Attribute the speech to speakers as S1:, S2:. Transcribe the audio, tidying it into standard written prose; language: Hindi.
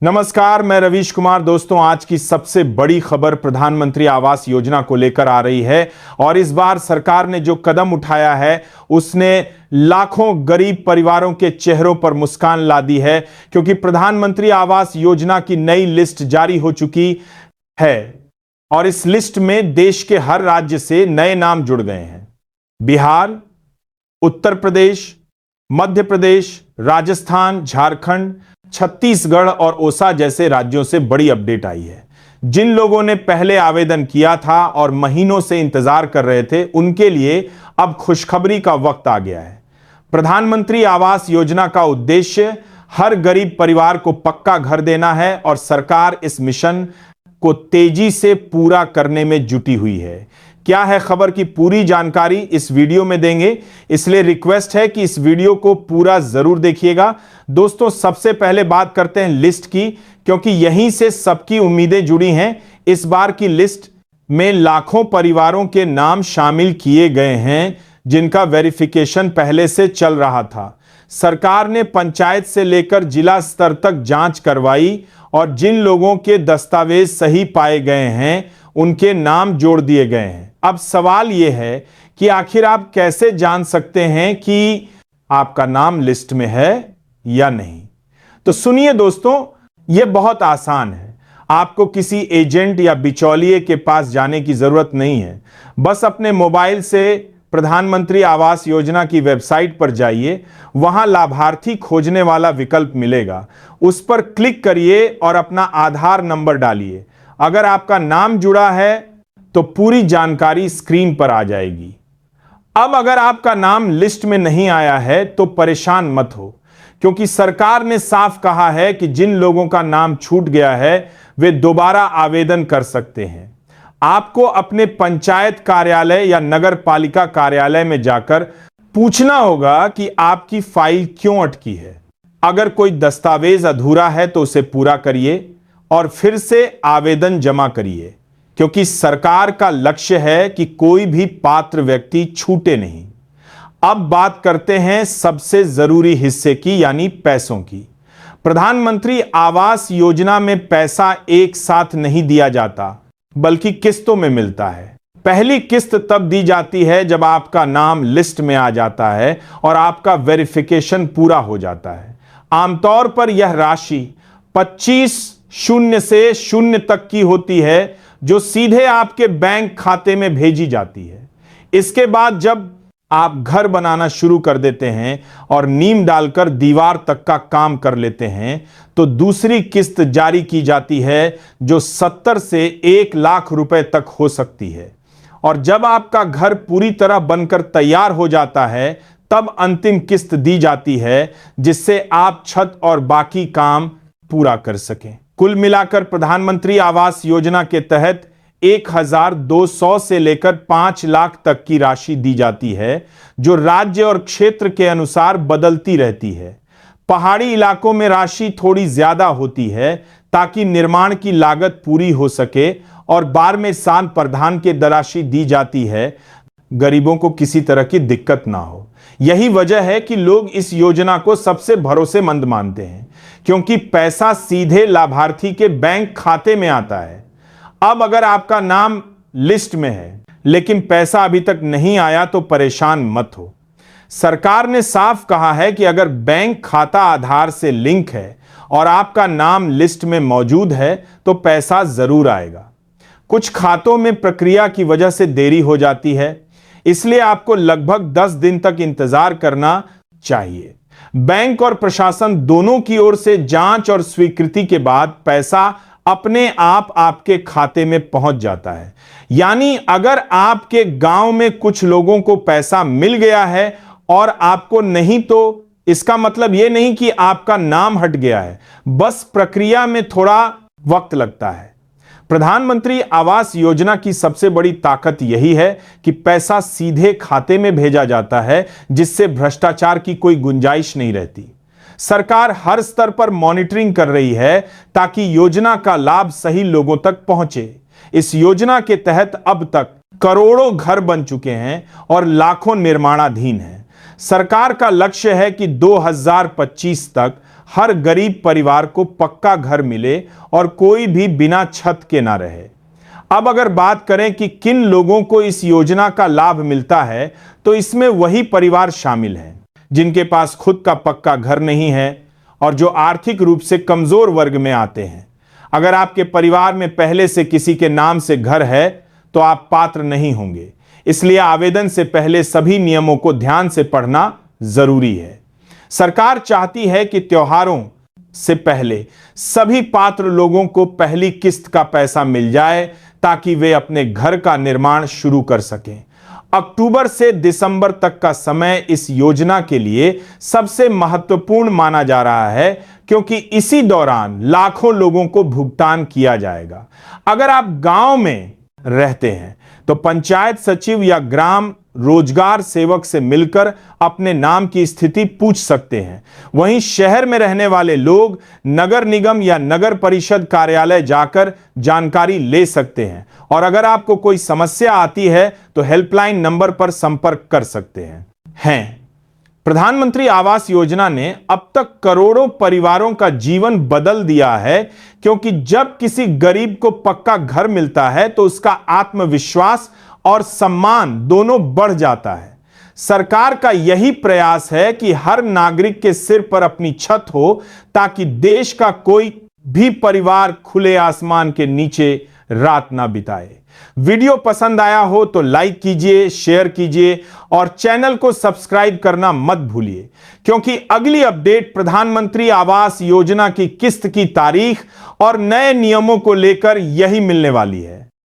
S1: नमस्कार, मैं रवीश कुमार। दोस्तों, आज की सबसे बड़ी खबर प्रधानमंत्री आवास योजना को लेकर आ रही है और इस बार सरकार ने जो कदम उठाया है उसने लाखों गरीब परिवारों के चेहरों पर मुस्कान ला दी है, क्योंकि प्रधानमंत्री आवास योजना की नई लिस्ट जारी हो चुकी है और इस लिस्ट में देश के हर राज्य से नए नाम जुड़ गए हैं। बिहार, उत्तर प्रदेश, मध्य प्रदेश, राजस्थान, झारखंड, छत्तीसगढ़ और ओडिशा जैसे राज्यों से बड़ी अपडेट आई है। जिन लोगों ने पहले आवेदन किया था और महीनों से इंतजार कर रहे थे, उनके लिए अब खुशखबरी का वक्त आ गया है। प्रधानमंत्री आवास योजना का उद्देश्य हर गरीब परिवार को पक्का घर देना है और सरकार इस मिशन को तेजी से पूरा करने में जुटी हुई है। क्या है खबर की पूरी जानकारी इस वीडियो में देंगे, इसलिए रिक्वेस्ट है कि इस वीडियो को पूरा जरूर देखिएगा। दोस्तों, सबसे पहले बात करते हैं लिस्ट की, क्योंकि यहीं से सबकी उम्मीदें जुड़ी हैं। इस बार की लिस्ट में लाखों परिवारों के नाम शामिल किए गए हैं जिनका वेरिफिकेशन पहले से चल रहा था। सरकार ने पंचायत से लेकर जिला स्तर तक जांच करवाई और जिन लोगों के दस्तावेज सही पाए गए हैं उनके नाम जोड़ दिए गए हैं। अब सवाल यह है कि आखिर आप कैसे जान सकते हैं कि आपका नाम लिस्ट में है या नहीं। तो सुनिए दोस्तों, यह बहुत आसान है। आपको किसी एजेंट या बिचौलिए के पास जाने की जरूरत नहीं है। बस अपने मोबाइल से प्रधानमंत्री आवास योजना की वेबसाइट पर जाइए, वहां लाभार्थी खोजने वाला विकल्प मिलेगा। उस पर क्लिक करिए और अपना आधार नंबर डालिए। अगर आपका नाम जुड़ा है तो पूरी जानकारी स्क्रीन पर आ जाएगी। अब अगर आपका नाम लिस्ट में नहीं आया है तो परेशान मत हो, क्योंकि सरकार ने साफ कहा है कि जिन लोगों का नाम छूट गया है वे दोबारा आवेदन कर सकते हैं। आपको अपने पंचायत कार्यालय या नगर पालिका कार्यालय में जाकर पूछना होगा कि आपकी फाइल क्यों अटकी है। अगर कोई दस्तावेज अधूरा है तो उसे पूरा करिए और फिर से आवेदन जमा करिए, क्योंकि सरकार का लक्ष्य है कि कोई भी पात्र व्यक्ति छूटे नहीं। अब बात करते हैं सबसे जरूरी हिस्से की, यानी पैसों की। प्रधानमंत्री आवास योजना में पैसा एक साथ नहीं दिया जाता, बल्कि किस्तों में मिलता है। पहली किस्त तब दी जाती है जब आपका नाम लिस्ट में आ जाता है और आपका वेरिफिकेशन पूरा हो जाता है। आमतौर पर यह राशि 25 शून्य से शून्य तक की होती है, जो सीधे आपके बैंक खाते में भेजी जाती है। इसके बाद जब आप घर बनाना शुरू कर देते हैं और नींव डालकर दीवार तक का काम कर लेते हैं तो दूसरी किस्त जारी की जाती है, जो 70 से 1 लाख रुपए तक हो सकती है। और जब आपका घर पूरी तरह बनकर तैयार हो जाता है तब अंतिम किस्त दी जाती है, जिससे आप छत और बाकी काम पूरा कर सकें। कुल मिलाकर प्रधानमंत्री आवास योजना के तहत 1200 से लेकर 5 लाख तक की राशि दी जाती है, जो राज्य और क्षेत्र के अनुसार बदलती रहती है। पहाड़ी इलाकों में राशि थोड़ी ज्यादा होती है ताकि निर्माण की लागत पूरी हो सके, और बाढ़ में सांड प्रधान के राशि दी जाती है, गरीबों को किसी तरह की दिक्कत ना हो। यही वजह है कि लोग इस योजना को सबसे भरोसेमंद मानते हैं, क्योंकि पैसा सीधे लाभार्थी के बैंक खाते में आता है। अब अगर आपका नाम लिस्ट में है लेकिन पैसा अभी तक नहीं आया तो परेशान मत हो। सरकार ने साफ कहा है कि अगर बैंक खाता आधार से लिंक है और आपका नाम लिस्ट में मौजूद है तो पैसा जरूर आएगा। कुछ खातों में प्रक्रिया की वजह से देरी हो जाती है, इसलिए आपको लगभग 10 दिन तक इंतजार करना चाहिए। बैंक और प्रशासन दोनों की ओर से जांच और स्वीकृति के बाद पैसा अपने आप आपके खाते में पहुंच जाता है। यानी अगर आपके गांव में कुछ लोगों को पैसा मिल गया है और आपको नहीं, तो इसका मतलब यह नहीं कि आपका नाम हट गया है, बस प्रक्रिया में थोड़ा वक्त लगता है। प्रधानमंत्री आवास योजना की सबसे बड़ी ताकत यही है कि पैसा सीधे खाते में भेजा जाता है, जिससे भ्रष्टाचार की कोई गुंजाइश नहीं रहती। सरकार हर स्तर पर मॉनिटरिंग कर रही है ताकि योजना का लाभ सही लोगों तक पहुंचे। इस योजना के तहत अब तक करोड़ों घर बन चुके हैं और लाखों निर्माणाधीन हैं। सरकार का लक्ष्य है कि 2025 तक हर गरीब परिवार को पक्का घर मिले और कोई भी बिना छत के ना रहे। अब अगर बात करें कि किन लोगों को इस योजना का लाभ मिलता है, तो इसमें वही परिवार शामिल हैं जिनके पास खुद का पक्का घर नहीं है और जो आर्थिक रूप से कमजोर वर्ग में आते हैं। अगर आपके परिवार में पहले से किसी के नाम से घर है तो आप पात्र नहीं होंगे। इसलिए आवेदन से पहले सभी नियमों को ध्यान से पढ़ना जरूरी है। सरकार चाहती है कि त्योहारों से पहले सभी पात्र लोगों को पहली किस्त का पैसा मिल जाए ताकि वे अपने घर का निर्माण शुरू कर सकें। अक्टूबर से दिसंबर तक का समय इस योजना के लिए सबसे महत्वपूर्ण माना जा रहा है क्योंकि इसी दौरान लाखों लोगों को भुगतान किया जाएगा। अगर आप गांव में रहते हैं तो पंचायत सचिव या ग्राम रोजगार सेवक से मिलकर अपने नाम की स्थिति पूछ सकते हैं। वहीं शहर में रहने वाले लोग नगर निगम या नगर परिषद कार्यालय जाकर जानकारी ले सकते हैं और अगर आपको कोई समस्या आती है तो हेल्पलाइन नंबर पर संपर्क कर सकते हैं। प्रधानमंत्री आवास योजना ने अब तक करोड़ों परिवारों का जीवन बदल दिया है क्योंकि जब किसी गरीब को पक्का घर मिलता है तो उसका आत्मविश्वास और सम्मान दोनों बढ़ जाता है। सरकार का यही प्रयास है कि हर नागरिक के सिर पर अपनी छत हो ताकि देश का कोई भी परिवार खुले आसमान के नीचे रात ना बिताए। वीडियो पसंद आया हो तो लाइक कीजिए, शेयर कीजिए और चैनल को सब्सक्राइब करना मत भूलिए क्योंकि अगली अपडेट प्रधानमंत्री आवास योजना की किस्त की तारीख और नए नियमों को लेकर यही मिलने वाली है।